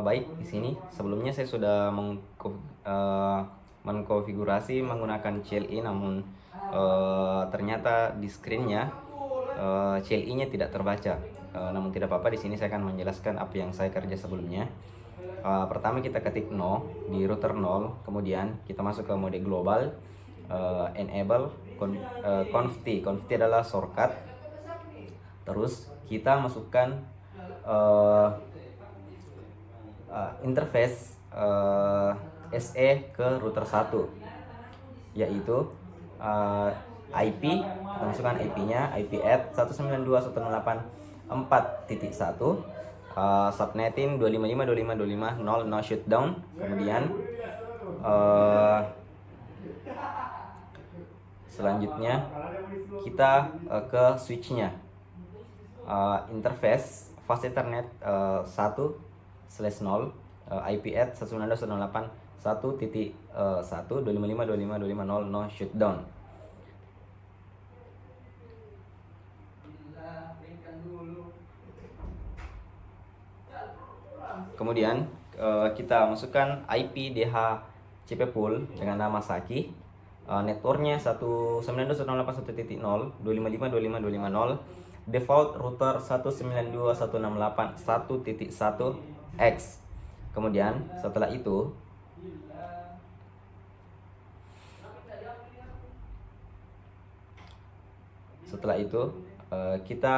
Baik, di sini sebelumnya saya sudah mengkonfigurasi menggunakan CLI, namun ternyata di screen-nya CLI-nya tidak terbaca. Namun tidak apa-apa, di sini saya akan menjelaskan apa yang saya kerja sebelumnya. Pertama kita ketik no di router 0, kemudian kita masuk ke mode global, enable conft. Conft adalah shortcut. Terus kita masukkan interface SE ke router 1, yaitu IP. Kita masukkan IP-nya, IP at 192.168.4.1, subnetting 255.255.250, no shutdown. Kemudian selanjutnya kita ke switch-nya, interface fast ethernet 1/0, IP at 192.168.1.1, 255.255.250, no shutdown. Kemudian kita masukkan IP DHCP pool dengan nama Saki, networknya 192.168.1.0, 255.255.250, default router 192.168.1.1x. Kemudian setelah itu kita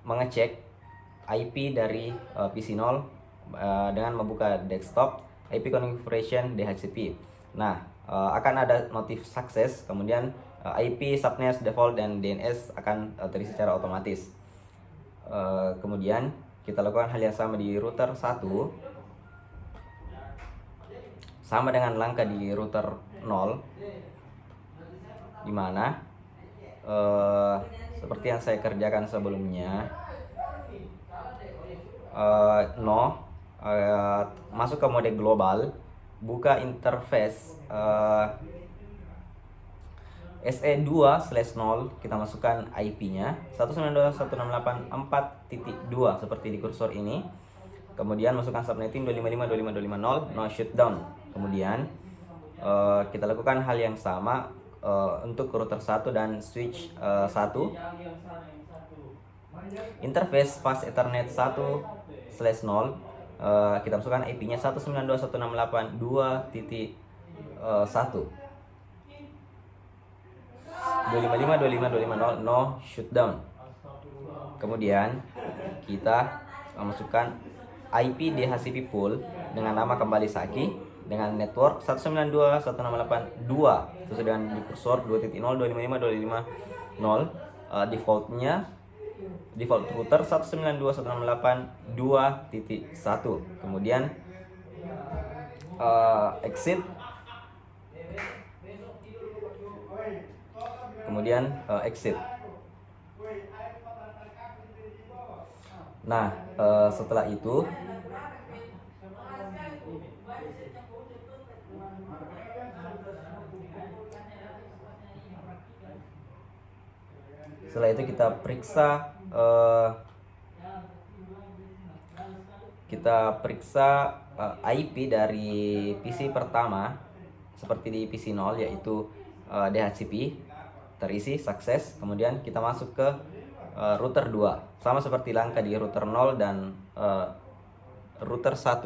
mengecek IP dari PC 0 dengan membuka desktop IP configuration DHCP. Nah, akan ada notif sukses, kemudian IP, subnet, default, dan DNS akan terisi secara otomatis. Kemudian kita lakukan hal yang sama di router 1, sama dengan langkah di router 0, dimana seperti yang saya kerjakan sebelumnya. Masuk ke mode global, buka interface SE2/0, kita masukkan IP-nya 192.168.4.2 seperti di kursor ini. Kemudian masukkan subnetting 255.255.250, no shutdown. Kemudian kita lakukan hal yang sama untuk router 1 dan switch 1. Interface fast ethernet 1/0, kita masukkan IP-nya 192.168.2.1, 255.255.250, no shutdown. Kemudian kita masukkan IP DHCP pool dengan nama kembali Saki dengan network 192.168.2 sesuai dengan di kursor 2.0, 255.255.0, default router 192.168.2.1. Kemudian exit. Nah, setelah itu kita periksa IP dari PC pertama seperti di PC 0, yaitu DHCP terisi sukses. Kemudian kita masuk ke router 2, sama seperti langkah di router 0 dan router 1.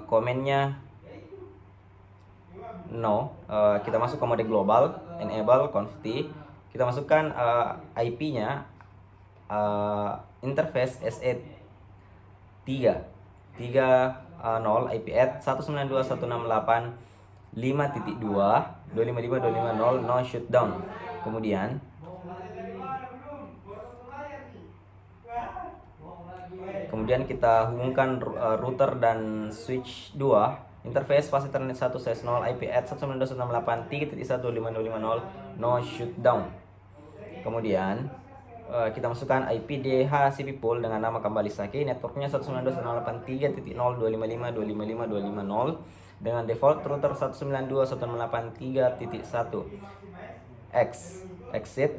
Komennya no, kita masuk ke mode global, enable conft. Kita masukkan IP-nya, interface SE3 IP at 192.168.5.2, 255.250, no shutdown. Kemudian kita hubungkan router dan switch 2, interface fast ethernet 1/0, IP at 192.168.3.1.255.0, no shutdown. Kemudian kita masukkan IP DHCP pool dengan nama kembali Saki, networknya 192.168.3.255.255.250 dengan default router 192.168.3.1. exit.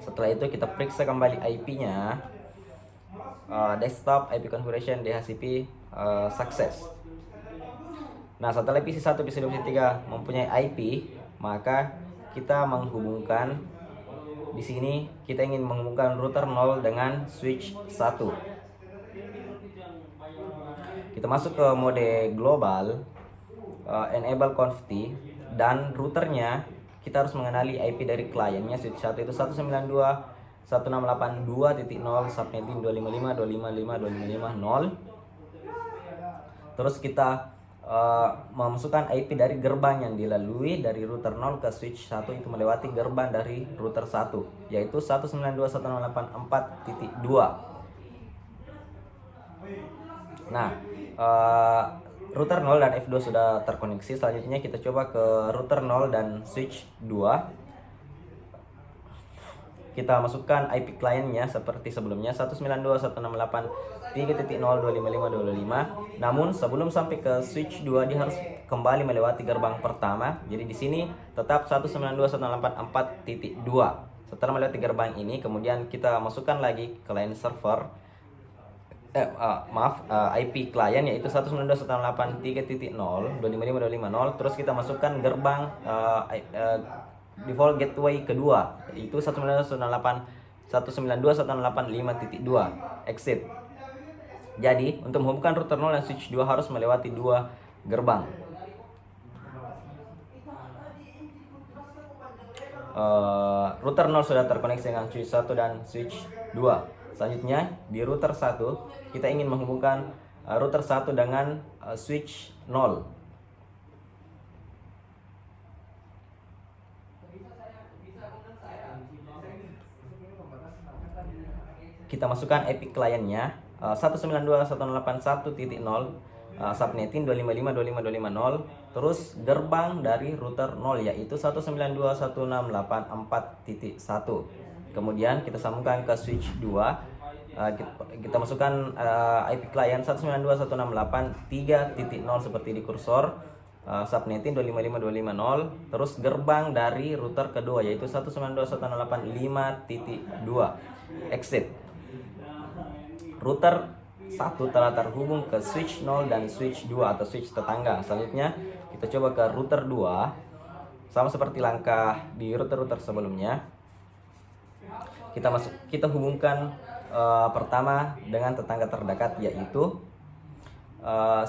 Setelah itu kita periksa kembali IP-nya, desktop IP configuration DHCP sukses. Nah, setelah PC1, PC2, PC3 mempunyai IP, maka kita menghubungkan di sini kita ingin menghubungkan router 0 dengan switch 1. Kita masuk ke mode global, enable conft, dan routernya kita harus mengenali IP dari kliennya. Switch 1 itu 192.168.2.0 subnetting 255.255.255.0. Terus kita memasukkan IP dari gerbang yang dilalui dari router 0 ke switch 1 itu melewati gerbang dari router 1, yaitu 192.168.4.2. Nah, router 0 dan F2 sudah terkoneksi. Selanjutnya kita coba ke router 0 dan switch 2. Kita masukkan IP kliennya seperti sebelumnya, 192.168.3.0.255.255. Namun sebelum sampai ke switch 2 dia harus kembali melewati gerbang pertama. Jadi di sini tetap 192.168.4.2. Setelah melewati gerbang ini, kemudian kita masukkan lagi client server. IP klien yaitu 192.168.3.0.255.250. Terus kita masukkan gerbang default gateway kedua, yaitu 192.168.5.2 exit. Jadi untuk menghubungkan router 0 dan switch 2 harus melewati dua gerbang. Router 0 sudah terkoneksi dengan switch 1 dan switch 2. Selanjutnya di router 1 kita ingin menghubungkan router 1 dengan switch 0. Kita masukkan IP kliennya 192.168.1.0 subnetting 255.255.250. Terus gerbang dari router 0 yaitu 192.168.4.1. Kemudian kita sambungkan ke switch 2. Kita masukkan IP klien 192.168.3.0 seperti di kursor, subnetting 255.250. Terus gerbang dari router kedua yaitu 192.168.5.2 exit. Router 1 telah terhubung ke switch 0 dan switch 2 atau switch tetangga. Selanjutnya kita coba ke router 2. Sama seperti langkah di router-router sebelumnya. Kita hubungkan pertama dengan tetangga terdekat yaitu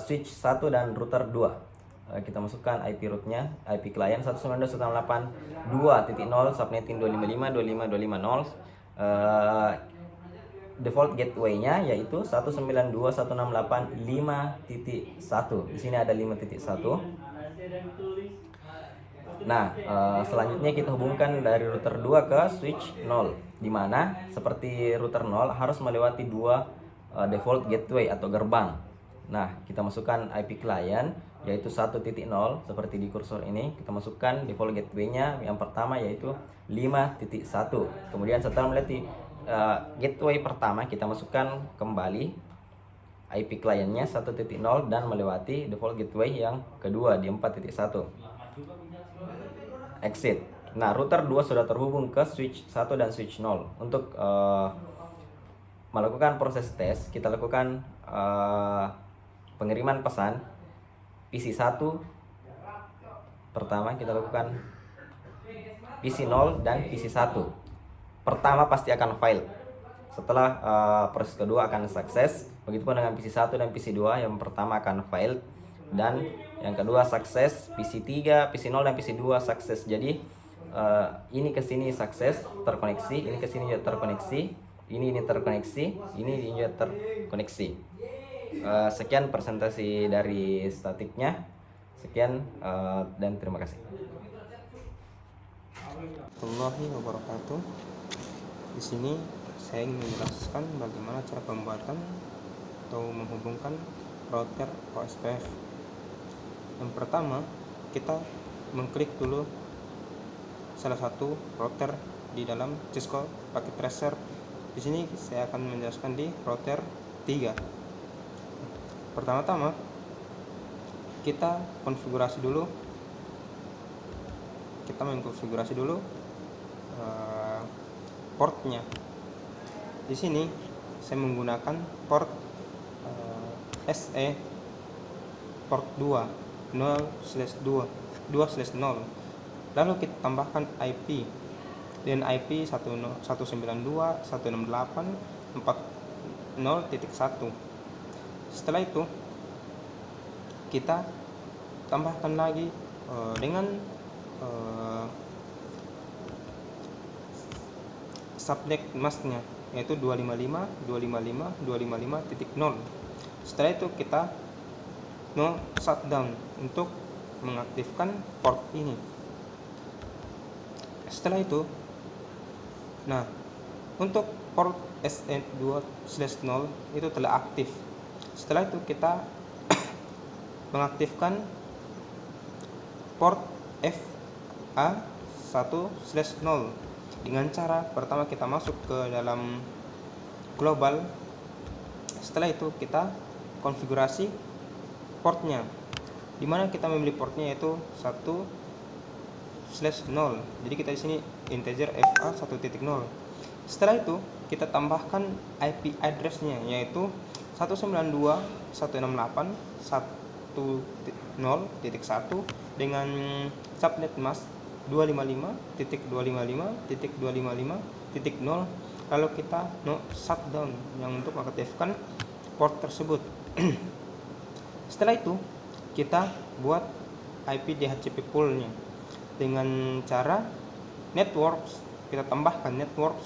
switch 1 dan router 2. Kita masukkan IP rootnya, IP client 192.168.2.0 subnetting 255.255.250. Default gateway-nya yaitu 192.168.5.1. Di sini ada 5.1. Nah, selanjutnya kita hubungkan dari router 2 ke switch 0, di mana seperti router 0 harus melewati dua default gateway atau gerbang. Nah, kita masukkan IP client yaitu 1.0 seperti di kursor ini. Kita masukkan default gateway-nya yang pertama yaitu 5.1. Kemudian setelah melewati gateway pertama, kita masukkan kembali IP kliennya 1.0 dan melewati default gateway yang kedua di 4.1 exit. Nah, router 2 sudah terhubung ke switch 1 dan switch 0. Untuk melakukan proses tes, kita lakukan pengiriman pesan PC1 pertama, kita lakukan PC0 dan PC1. Pertama pasti akan fail. Setelah proses kedua akan sukses. Begitupun dengan PC1 dan PC2, yang pertama akan fail dan yang kedua sukses. PC3, PC0 dan PC2 sukses. Jadi ini ke sini sukses, terkoneksi, ini ke sini juga terkoneksi, ini terkoneksi, ini juga terkoneksi. Sekian presentasi dari statiknya. Sekian dan terima kasih. Warahmatullahi wabarakatuh. Di sini saya ingin menjelaskan bagaimana cara pembuatan atau menghubungkan router OSPF. Yang pertama, kita mengklik dulu salah satu router di dalam Cisco Packet Tracer. Di sini saya akan menjelaskan di router 3. Pertama-tama kita konfigurasi dulu kita mengkonfigurasi dulu portnya. Di sini saya menggunakan port SE port 2 0/2/2/0. Lalu kita tambahkan IP dan IP 192.168.40.1. Setelah itu kita tambahkan lagi dengan subnet masknya, yaitu 255.255.255.0. Setelah itu kita shutdown untuk mengaktifkan port ini. Setelah itu, untuk port SN2/0 itu telah aktif. Setelah itu kita mengaktifkan port FA1/0 dengan cara pertama kita masuk ke dalam global. Setelah itu kita konfigurasi portnya, dimana kita memilih portnya yaitu 1/0. Jadi kita di sini integer FA1.0. Setelah itu kita tambahkan IP addressnya yaitu 192.168.1.0.1 dengan subnet mask 255.255.255.0. lalu kita shutdown yang untuk mengaktifkan port tersebut. Setelah itu kita buat IP DHCP poolnya dengan cara network. Kita tambahkan network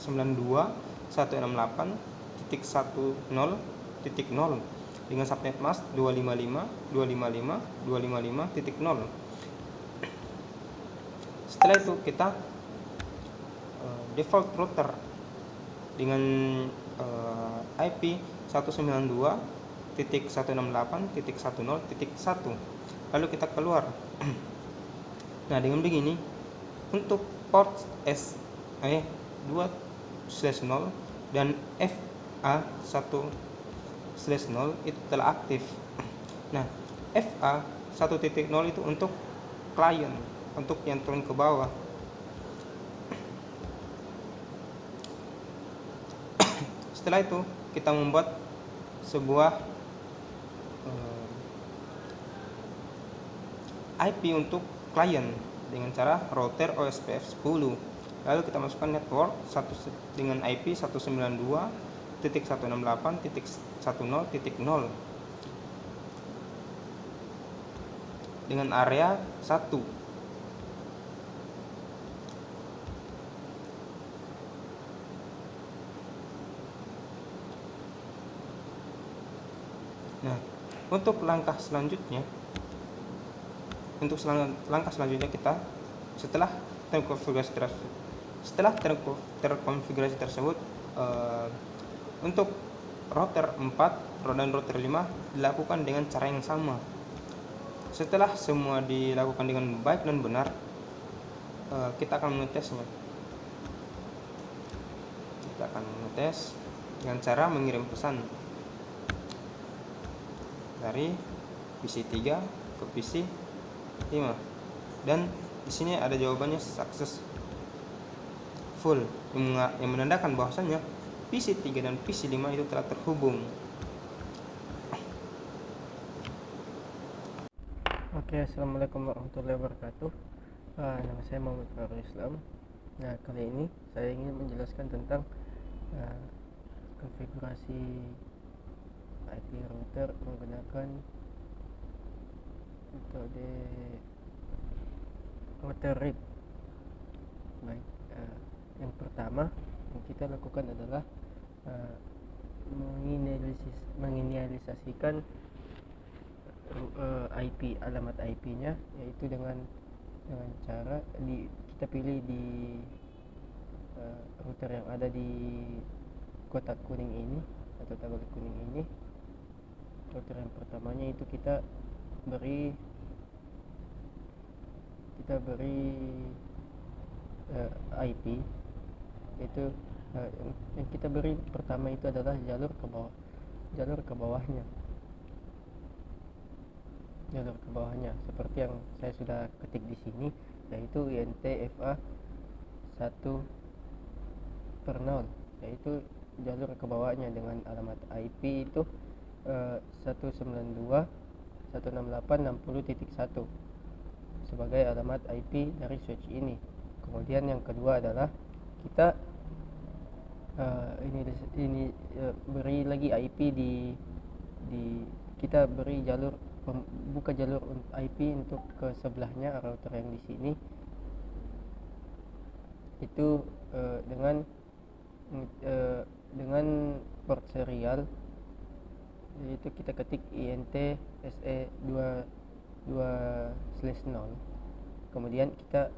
192.168.1.0.0 dengan subnet mask 255.255.255.0. Setelah itu kita default router dengan IP 192.168.10.1. lalu kita keluar. Nah, dengan begini untuk port SE2/0 dan FA1/0 itu telah aktif. Nah, FA1.0 itu untuk klien, untuk yang turun ke bawah. Setelah itu kita membuat sebuah IP untuk klien dengan cara router OSPF 10. Lalu kita masukkan network dengan IP 192.168.10.0 dengan area 1. Nah, untuk langkah selanjutnya kita setelah terkonfigurasi tersebut, untuk router 4 dan router 5 dilakukan dengan cara yang sama. Setelah semua dilakukan dengan baik dan benar, kita akan mengetesnya. Kita akan mengetes dengan cara mengirim pesan dari PC 3 ke PC 5, dan di sini ada jawabannya successful yang menandakan bahwasannya PC 3 dan PC 5 itu telah terhubung. Oke, assalamualaikum warahmatullahi wabarakatuh. Nama saya Muhammad Farul Islam. Nah, kali ini saya ingin menjelaskan tentang konfigurasi IP router menggunakan metode router RIP. Baik, yang pertama yang kita lakukan adalah menginisialisasikan IP, alamat IP-nya, yaitu dengan cara kita pilih di router yang ada di kotak kuning ini atau tabel kuning ini. Router yang pertamanya itu kita beri IP, yaitu yang kita beri pertama itu adalah jalur ke bawahnya seperti yang saya sudah ketik di sini, yaitu INT-FA 1/0, yaitu jalur ke bawahnya dengan alamat IP itu 192.168.60.1 sebagai alamat IP dari switch ini. Kemudian yang kedua adalah kita beri lagi IP di kita beri buka jalur IP untuk ke sebelahnya router yang di sini itu dengan port serial, yaitu kita ketik INT SE 22/0. kemudian kita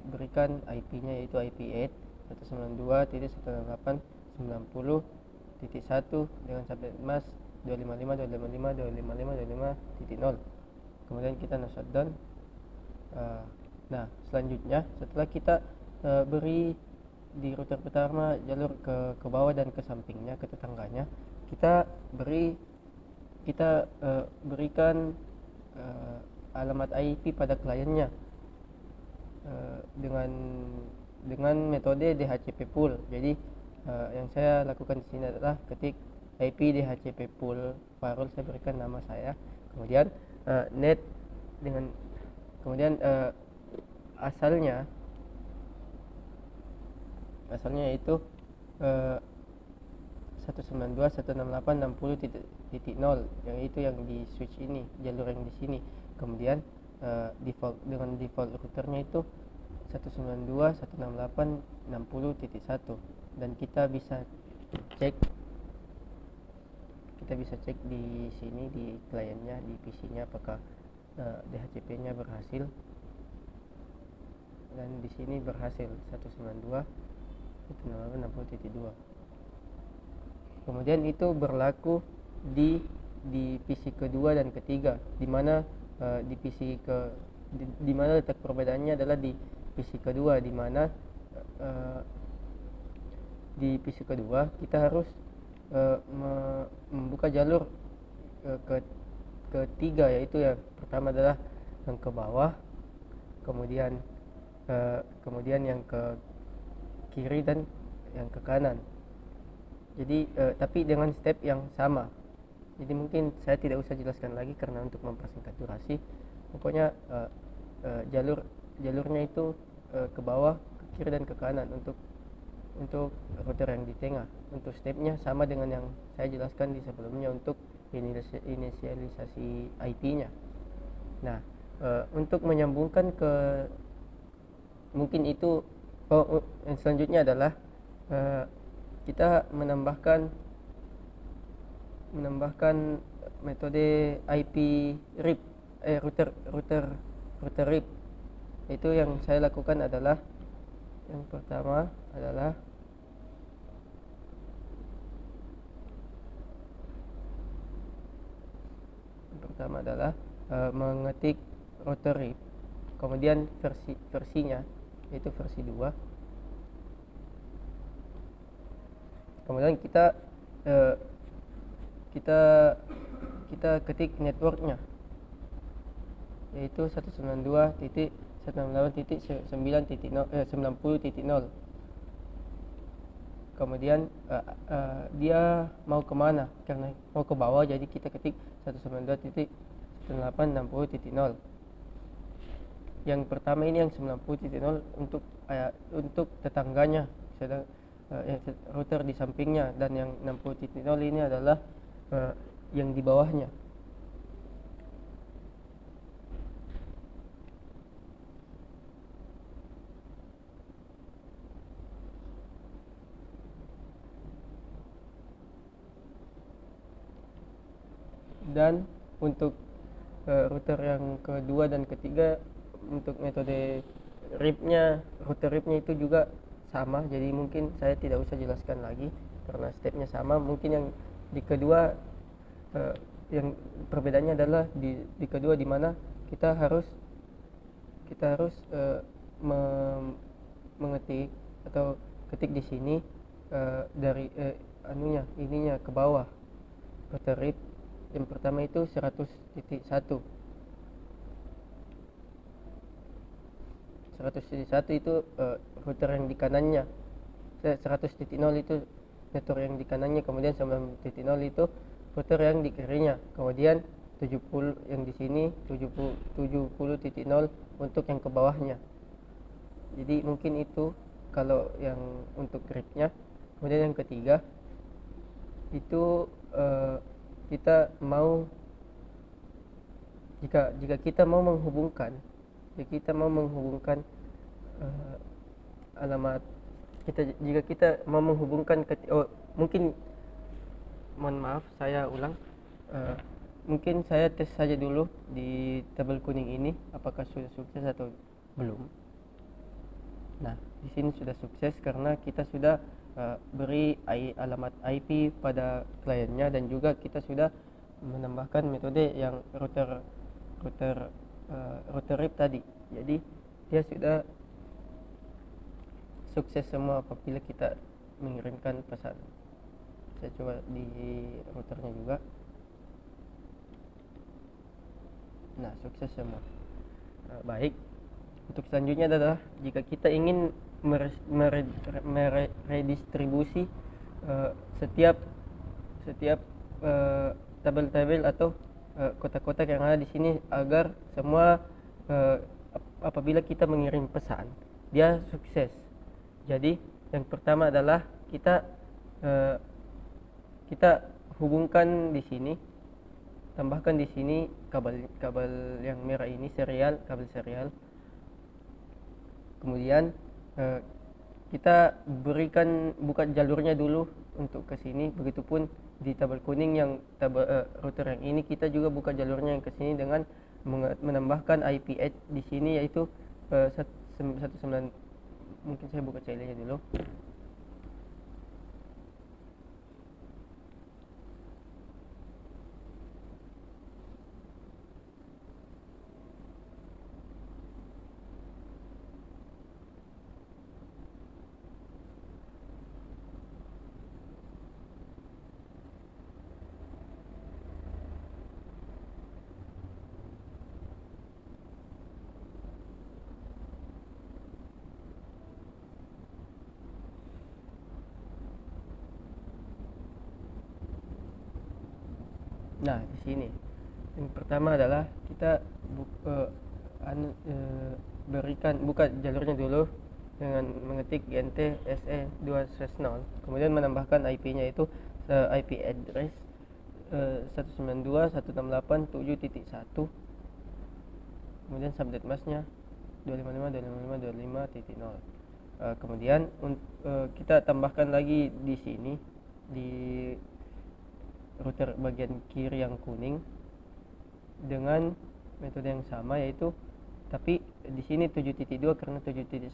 berikan IP-nya yaitu IP8 192.168.90.1 dengan subnet mask 255.255.255.255.0. kemudian kita shutdown. Nah, selanjutnya setelah kita beri di router pertama jalur ke bawah dan ke sampingnya, ke tetangganya, kita berikan alamat IP pada kliennya dengan metode DHCP pool. Jadi yang saya lakukan di sini adalah ketik IP DHCP pool firewall, saya berikan nama saya, kemudian net dengan asalnya itu 192.168.60.0, yang itu yang di switch ini, jalur yang di sini. Kemudian dengan default routernya itu 192.168.60.1, dan kita bisa cek di sini di kliennya, di PC-nya, apakah DHCP-nya berhasil, dan di sini berhasil 192.168.60.2. kemudian itu berlaku di PC kedua dan ketiga, di mana di mana letak perbedaannya adalah di PC kedua, di mana di PC kedua kita harus membuka jalur ketiga, yaitu yang pertama adalah yang ke bawah, kemudian yang ke kiri dan yang ke kanan. Jadi tapi dengan step yang sama. Jadi mungkin saya tidak usah jelaskan lagi karena untuk mempersingkat durasi. Pokoknya jalurnya itu ke bawah, ke kiri dan ke kanan untuk router yang di tengah. Untuk stepnya sama dengan yang saya jelaskan di sebelumnya untuk inisialisasi IP-nya. Nah, untuk menyambungkan ke mungkin itu yang selanjutnya adalah kita menambahkan metode IP RIP, router RIP. Itu yang saya lakukan adalah yang pertama adalah mengetik router RIP, kemudian versinya yaitu versi 2. Kemudian kita ketik networknya yaitu 192.168.90.0. kemudian dia mau kemana, karena mau ke bawah, jadi kita ketik 192.168.60.0. yang pertama ini yang 90.0 untuk tetangganya, sedang router di sampingnya, dan yang 60.0 ini adalah yang di bawahnya. Dan untuk router yang kedua dan ketiga, untuk metode router RIP-nya itu juga sama, jadi mungkin saya tidak usah jelaskan lagi karena stepnya sama. Mungkin yang di kedua yang perbedaannya adalah di kedua, di mana kita harus mengetik atau ketik di sini dari ininya ke bawah. Router RIP yang pertama itu 100.1. 100.1 itu router yang di kanannya, 100.0 itu network yang di kanannya, kemudian 9.0 itu router yang di kirinya, kemudian 70 yang di sini 70.0 untuk yang ke bawahnya. Jadi mungkin itu kalau yang untuk gripnya. Kemudian yang ketiga itu kita mau jika kita mau menghubungkan alamat jika kita mau menghubungkan mungkin mohon maaf saya ulang, mungkin saya tes saja dulu di tabel kuning ini apakah sudah sukses atau belum. Nah, di sini sudah sukses karena kita sudah beri alamat IP pada kliennya, dan juga kita sudah menambahkan metode yang router RIP tadi. Jadi dia sudah sukses semua apabila kita mengirimkan pesan. Saya coba di routernya juga. Nah, sukses semua. Baik. Untuk selanjutnya adalah jika kita ingin meredistribusi setiap tabel-tabel atau kotak-kotak yang ada di sini agar semua apabila kita mengirim pesan dia sukses. Jadi yang pertama adalah kita hubungkan di sini, tambahkan di sini kabel yang merah ini, kabel serial. Kemudian kita buka jalurnya dulu untuk ke sini. Begitupun di tabel kuning yang router yang ini kita juga buka jalurnya yang ke sini dengan menambahkan IP address di sini, yaitu 19. Mungkin saya buka CLI-nya dulu. Nah, di sini yang pertama adalah kita buka jalurnya dulu dengan mengetik GNT SE2/0, kemudian menambahkan IP-nya itu IP address 192.168.7.1, kemudian subnet masknya 255.255.255.0. Kemudian kita tambahkan lagi di sini di router bagian kiri yang kuning dengan metode yang sama, yaitu tapi di sini 7.2 karena 7.1,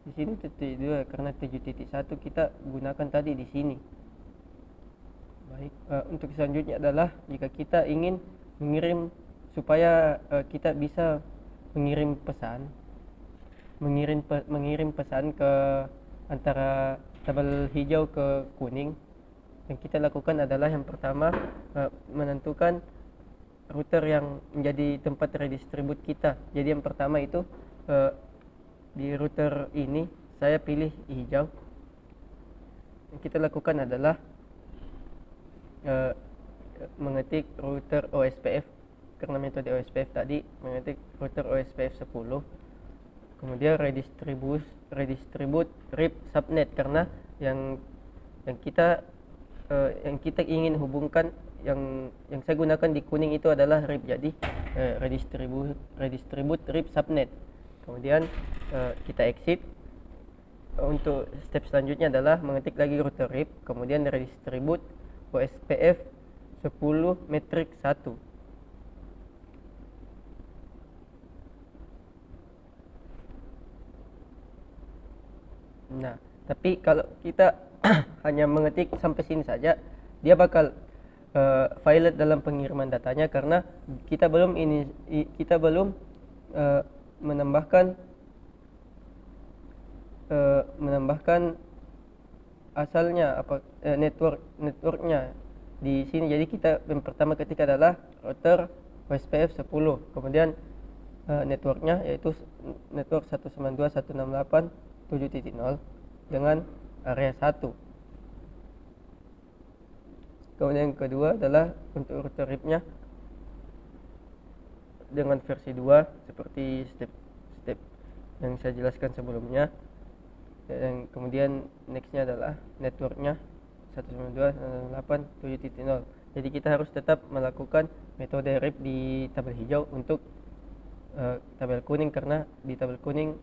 di sini 7.2 karena 7.1 kita gunakan tadi di sini. Baik, untuk selanjutnya adalah jika kita ingin mengirim supaya kita bisa mengirim pesan ke antara tabel hijau ke kuning. Yang kita lakukan adalah yang pertama menentukan router yang menjadi tempat redistribut kita. Jadi yang pertama itu di router ini saya pilih hijau. Yang kita lakukan adalah mengetik router OSPF karena metode OSPF tadi, mengetik router OSPF 10. Kemudian redistribute RIP subnet karena yang kita ingin hubungkan, yang saya gunakan di kuning itu adalah RIP. Jadi redistribute RIP subnet. Kemudian kita exit. Untuk step selanjutnya adalah mengetik lagi router RIP, kemudian redistribute OSPF 10 metrik 1. Nah, tapi kalau kita hanya mengetik sampai sini saja, dia bakal violet dalam pengiriman datanya karena kita belum menambahkan asalnya networknya di sini. Jadi kita yang pertama ketik adalah router OSPF 10, kemudian networknya, yaitu network 192.168.7.0 dengan area 1. Kemudian yang kedua adalah untuk router RIP-nya dengan versi 2 seperti step yang saya jelaskan sebelumnya. Dan kemudian nextnya adalah networknya 192.168.7.0. Jadi kita harus tetap melakukan metode RIP di tabel hijau untuk tabel kuning, karena di tabel kuning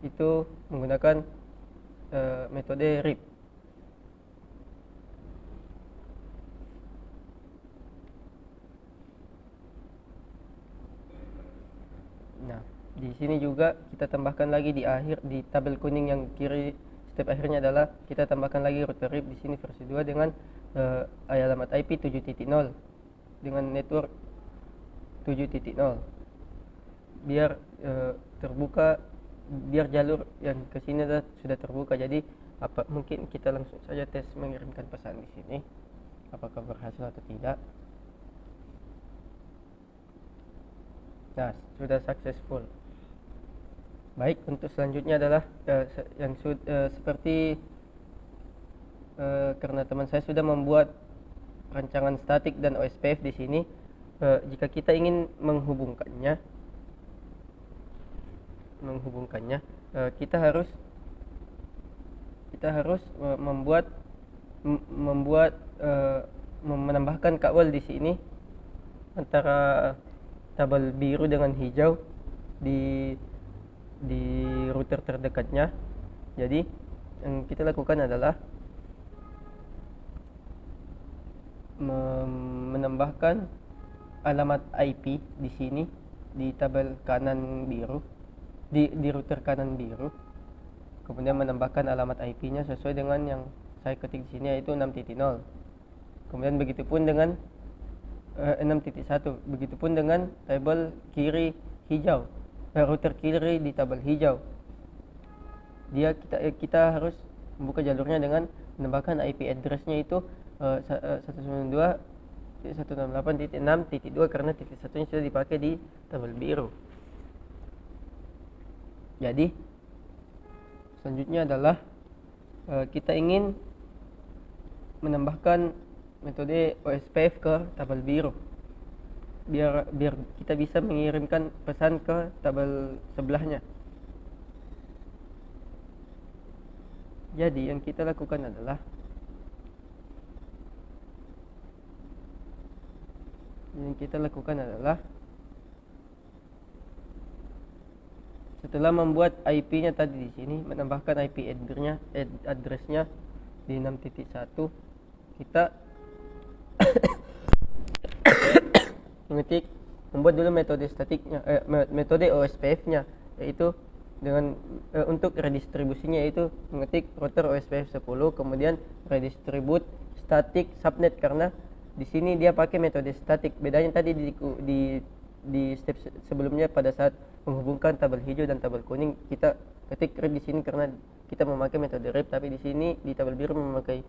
itu menggunakan metode RIP. Nah, di sini juga kita tambahkan lagi di akhir, di tabel kuning yang kiri, step akhirnya adalah kita tambahkan lagi router RIP di sini versi 2 dengan alamat IP 7.0 dengan network 7.0, biar terbuka, biar jalur yang ke sini sudah terbuka. Jadi mungkin kita langsung saja tes mengirimkan pesan di sini, apakah berhasil atau tidak. Nah, sudah successful. Baik, untuk selanjutnya adalah seperti karena teman saya sudah membuat rancangan statik dan OSPF di sini. Jika kita ingin menghubungkannya, kita harus menambahkan kabel di sini antara tabel biru dengan hijau di router terdekatnya. Jadi yang kita lakukan adalah menambahkan alamat IP di sini di tabel kanan biru, di router kanan biru, kemudian menambahkan alamat IP-nya sesuai dengan yang saya ketik di sini, yaitu 6.0. Kemudian begitupun dengan 6.1, begitupun dengan tabel kiri hijau, router kiri di tabel hijau. Kita harus membuka jalurnya dengan menambahkan IP address-nya itu 192.168.6.2 karena titik satunya sudah dipakai di tabel biru. Jadi selanjutnya adalah kita ingin menambahkan metode OSPF ke tabel biru, biar kita bisa mengirimkan pesan ke tabel sebelahnya. Jadi yang kita lakukan adalah setelah membuat IP-nya tadi di sini, menambahkan IP address-nya di 6.1, kita membuat dulu metode statiknya, metode OSPF-nya, yaitu dengan untuk redistribusinya, yaitu mengetik router OSPF 10, kemudian redistribute static subnet, karena di sini dia pakai metode statik. Bedanya tadi di step sebelumnya pada saat menghubungkan tabel hijau dan tabel kuning kita ketik RIP di sini karena kita memakai metode RIP, tapi di sini di tabel biru memakai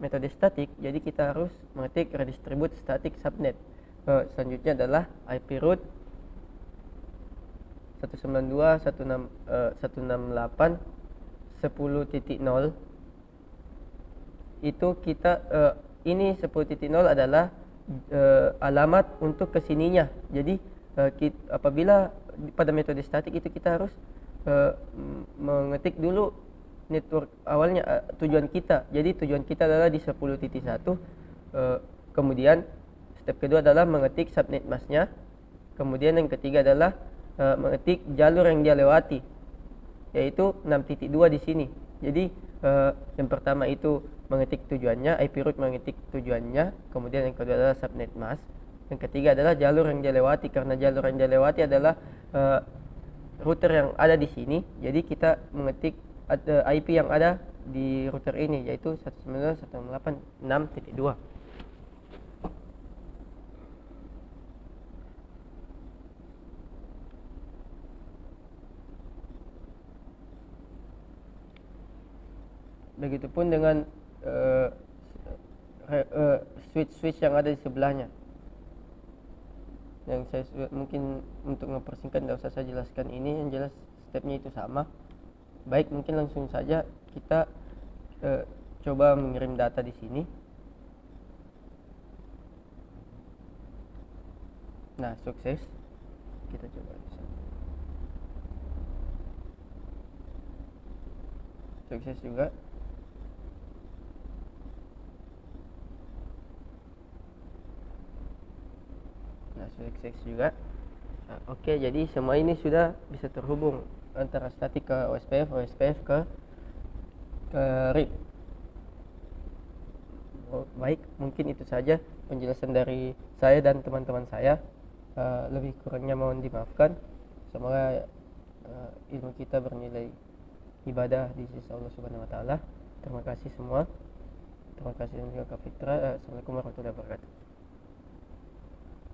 metode statik, jadi kita harus mengetik redistribute static subnet. Selanjutnya adalah IP root 192.168.10.0. Itu kita ini 10.0 adalah alamat untuk kesininya. Jadi apabila pada metode statik itu kita harus mengetik dulu network awalnya, tujuan kita. Jadi tujuan kita adalah di 10.1. Kemudian step kedua adalah mengetik subnet masknya. Kemudian yang ketiga adalah mengetik jalur yang dia lewati, yaitu 6.2 di sini. Jadi yang pertama itu mengetik tujuannya, IP root mengetik tujuannya, kemudian yang kedua adalah subnet mask, yang ketiga adalah jalur yang dia lewati, karena jalur yang dia lewati adalah router yang ada di sini. Jadi kita mengetik IP yang ada di router ini, yaitu 192.168.6.2. Begitupun dengan switch yang ada di sebelahnya. yang mungkin untuk mempersingkat tidak usah saya jelaskan ini, yang jelas stepnya itu sama. Baik, mungkin langsung saja kita coba mengirim data di sini. Nah, sukses. Kita coba sukses juga. Nah, sukses juga. Nah, oke, jadi semua ini sudah bisa terhubung antara statik ke OSPF, OSPF ke RIP. Baik, mungkin itu saja penjelasan dari saya dan teman-teman saya. Lebih kurangnya mohon dimaafkan. Semoga ilmu kita bernilai ibadah di sisi Allah Subhanahu wa taala. Terima kasih semua. Terima kasih juga Kak Fitra. Assalamualaikum warahmatullahi wabarakatuh.